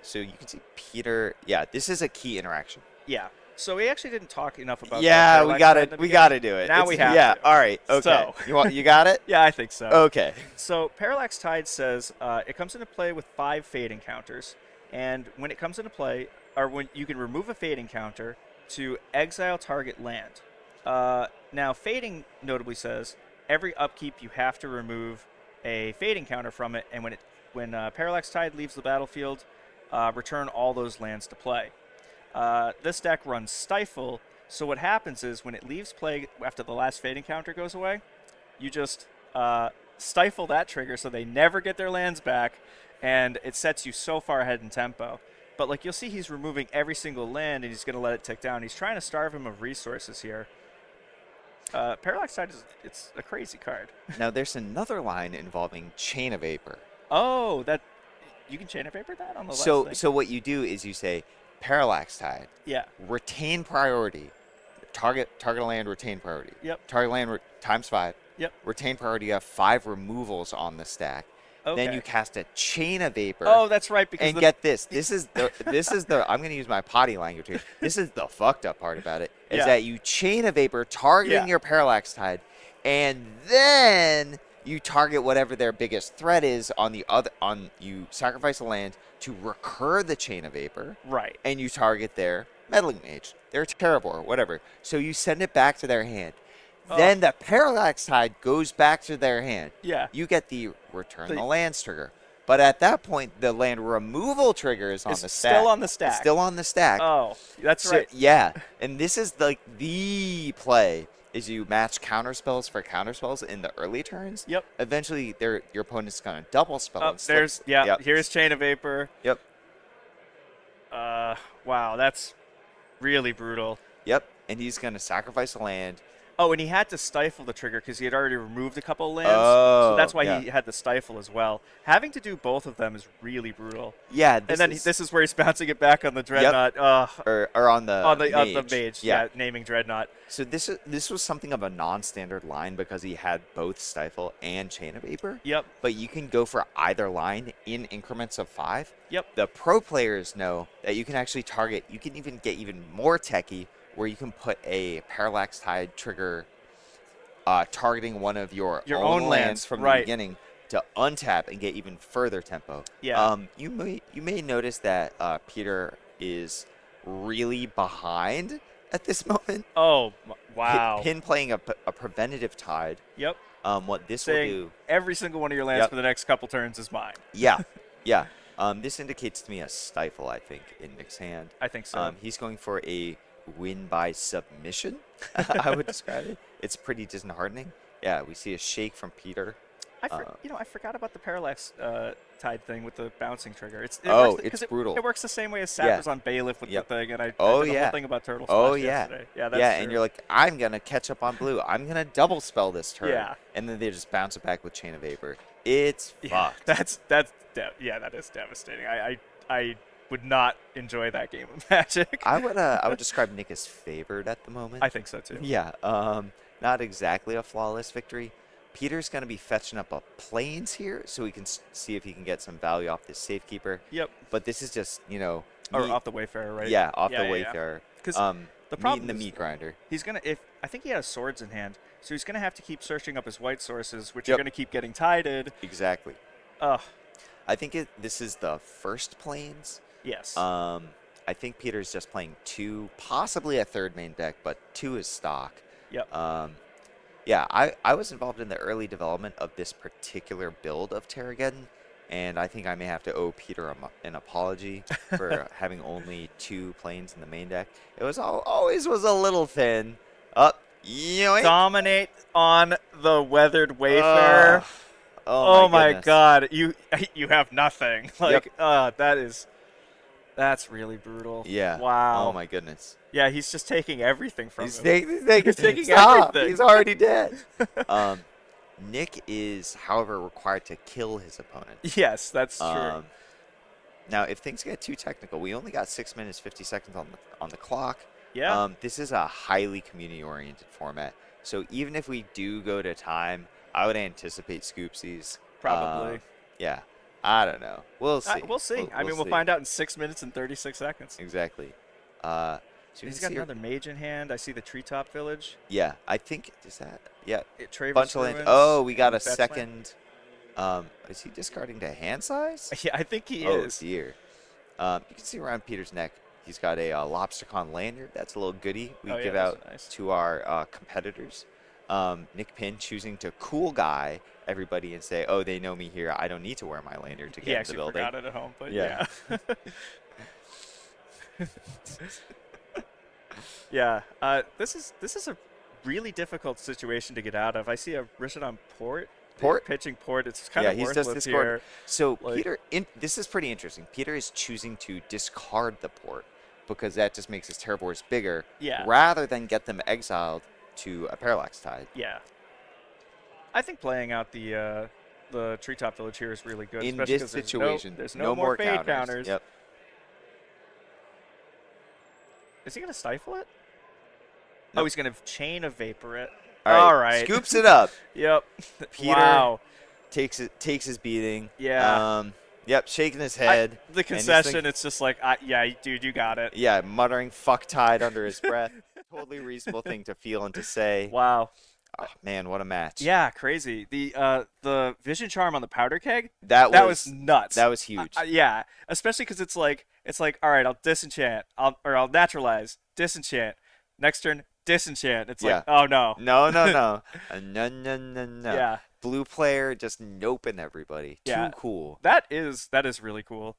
So you can see Peter. Yeah, this is a key interaction. Yeah. So we actually didn't talk enough about. Yeah, that we Parallax gotta do it. Now we have Yeah. to. All right. Okay. So. You got it? Yeah, I think so. Okay. So Parallax Tide says it comes into play with 5 Fade encounters, and when it comes into play, or when you can remove a Fade encounter to exile target land. Now, Fading notably says every upkeep you have to remove a Fade encounter from it, and when Parallax Tide leaves the battlefield, return all those lands to play. This deck runs Stifle, so what happens is when it leaves play after the last Fade encounter goes away, you just stifle that trigger so they never get their lands back, and it sets you so far ahead in tempo. But you'll see he's removing every single land, and he's going to let it tick down. He's trying to starve him of resources here. Parallax Tide it's a crazy card. Now there's another line involving Chain of Vapor. Oh, that you can chain of vapor that on the last So thing. so what you do is you say Parallax Tide, Yeah. retain priority, target land, retain priority. Yep. Target land times 5. Yep. Retain priority. You have 5 removals on the stack. Then you Okay. cast a chain of vapor. Oh, that's right. Because And the get this. This is the I'm gonna use my potty language here. This is the fucked up part about it. Is yeah. that you chain a vapor targeting Yeah. your Parallax Tide, and then you target whatever their biggest threat is on the other on you sacrifice a land to recur the chain of vapor, Right. and you target their meddling mage, their Terrabor, whatever. So you send it back to their hand. Oh. Then the Parallax Tide goes back to their hand. Yeah. You get the return The the lands trigger. But at that point, the land removal trigger is on It's the still stack. on the It's stack. still on the stack. Oh, that's So, right. yeah, and this is like the play is you match counter spells for counter spells in the early turns. Yep. Eventually, your opponent's gonna double spell Oh, and there's slip. Yep. here's chain of vapor. Yep. Wow, that's really brutal. Yep. And he's gonna sacrifice a land. Oh, and he had to stifle the trigger because he had already removed a couple of lands. So Oh, that's why yeah. he had to stifle as well. Having to do both of them is really brutal. Yeah. And This then is this is where he's bouncing it back on the dreadnought. or on the On the mage. mage. Yeah. Naming dreadnought. So this was something of a non-standard line because he had both stifle and chain of vapor. Yep. But you can go for either line in increments of 5. Yep. The pro players know that you can actually target. You can even get even more techie, where you can put a Parallax Tide trigger, targeting one of your own lands lands, from the right. beginning to untap and get even further tempo. Yeah. You may notice that Peter is really behind at this moment. Oh, wow. Pin playing a preventative tide. Yep. What this Saying will do? every single one of your lands Yep. for the next couple turns is mine. Yeah, yeah. This indicates to me a stifle, I think, in Nick's hand. I think so. He's going for a win by submission, I would describe it. It's pretty disheartening. Yeah, we see a shake from Peter. I forgot about the parallax tide thing with the bouncing trigger. It's brutal. It works the same way as Yeah. Sappers on Bailiff with Yep. the thing, and I did Oh, the yeah. whole thing about Turtle Oh, Splash yeah. yesterday. Yeah, that's Yeah, true. and you're like, I'm going to catch up on blue. I'm going to double spell this turn. Yeah. And then they just bounce it back with Chain of Vapor. It's Yeah, fucked. that is devastating. I would not enjoy that game of Magic. I would describe Nick as favored at the moment. I think so too. Yeah, not exactly a flawless victory. Peter's going to be fetching up a plains here so he can see if he can get some value off this safekeeper. Yep. But this is just, Or off the Wayfarer, right? Yeah, off Yeah, the yeah, yeah. Wayfarer. 'Cause the Meat problem and the is- meat grinder. He's gonna I think he has swords in hand, so he's gonna have to keep searching up his white sources, which Yep. are gonna keep getting tided. Exactly. Ugh. I think this is the first plains. Yes. I think Peter's just playing 2, possibly a third main deck, but 2 is stock. Yep. Yeah, I was involved in the early development of this particular build of Terrageddon, and I think I may have to owe Peter an apology for having only 2 planes in the main deck. It was always was a little thin. Yoink. Dominate on the weathered Wayfarer. Oh my goodness. God, you have nothing. Like, that's really brutal. Yeah. Wow. Oh my goodness. Yeah, he's just taking everything from He's him. taking Stop. everything. He's already dead. Nick is, however, required to kill his opponent. Yes, that's true. Now, if things get too technical, we only got 6 minutes 50 seconds on the clock. Yeah. This is a highly community-oriented format, so even if we do go to time, I would anticipate scoopsies. Probably. Yeah. I don't know. We'll see. We'll see. We'll see. find out in 6 minutes and 36 seconds. Exactly. So He's got another mage in hand. I see the Treetop Village. Yeah, I think is that. Yeah. Traverse Bunch of lands. Ruins, Oh, we got a fetch second. Is he discarding to hand size? Yeah, I think he Oh is. dear. You can see around Peter's neck, he's got a LobsterCon lanyard. That's a little goodie we give those out are nice. to our competitors. Nick Pynn choosing to cool guy everybody and say, "Oh, they know me here. I don't need to wear my lanyard to He get in the actually building." forgot it at home, but Yeah. yeah. This is a really difficult situation to get out of. I see a Rishon on port. Port? Pitching port. It's kind Yeah, of he's worthless just discarded. here. So Like- Peter, this is pretty interesting. Peter is choosing to discard the port because that just makes his Terrabors bigger, Yeah. rather than get them exiled to a Parallax Tide. Yeah. I think playing out the the treetop village here is really good, In especially this because situation, there's no no more more fade counters. counters. Yep. Is he gonna stifle it? Oh, Nope. he's gonna chain of vapor it. All right. All right. Scoops it up. Yep. Peter Wow. takes his beating. Yeah. Yep, shaking his head. The and he's concession, it's just like, yeah, dude, you got it. yeah, muttering "fuck tide" under his breath. Totally reasonable thing to feel and to say. Wow. Oh man, what a match. Yeah, crazy. The vision charm on the powder keg, That was was nuts. that was huge. Yeah, especially because it's like all right, I'll disenchant, I'll naturalize, disenchant. Next turn, disenchant. It's Yeah. like, oh no. No. No. Yeah. Blue player just noping everybody. Yeah. Too cool. That is really cool.